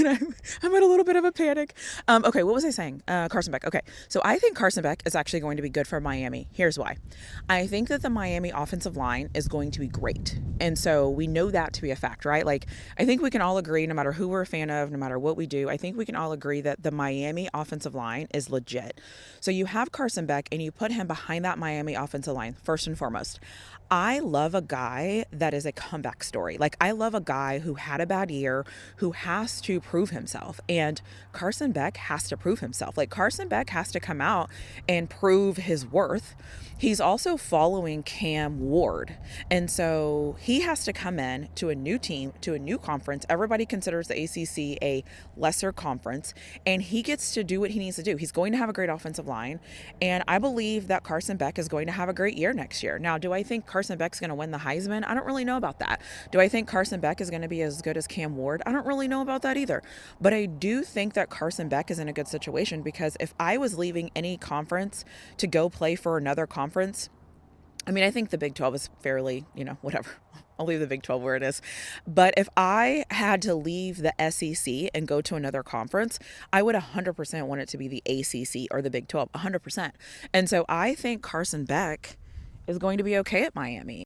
and I'm in a little bit of a panic. Okay, what was I saying? Carson Beck. Okay, so I think Carson Beck is actually going to be good for Miami. Here's why. I think that the Miami offensive line is going to be great. And so we know that to be a fact, right? Like, I think we can all agree, no matter who we're a fan of, no matter what we do, I think we can all agree that the Miami offensive line is legit. So you have Carson Beck and you put him behind that Miami offensive line, first and foremost. I love a guy that is a comeback story. Like, I love a guy who had a bad year, who has to prove himself. And Carson Beck has to prove himself. Like, Carson Beck has to come out and prove his worth. He's also following Cam Ward. And so he has to come in to a new team, to a new conference. Everybody considers the ACC a lesser conference, and he gets to do what he needs to do. He's going to have a great offensive line, and I believe that Carson Beck is going to have a great year next year. Now, do I think Carson Beck's going to win the Heisman? I don't really know about that. Do I think Carson Beck is going to be as good as Cam Ward? I don't really know about that either. But I do think that Carson Beck is in a good situation, because if I was leaving any conference to go play for another conference, I mean, I think the Big 12 is fairly, whatever. I'll leave the Big 12 where it is. But if I had to leave the SEC and go to another conference, I would 100% want it to be the ACC or the Big 12, 100%. And so I think Carson Beck is going to be okay at Miami.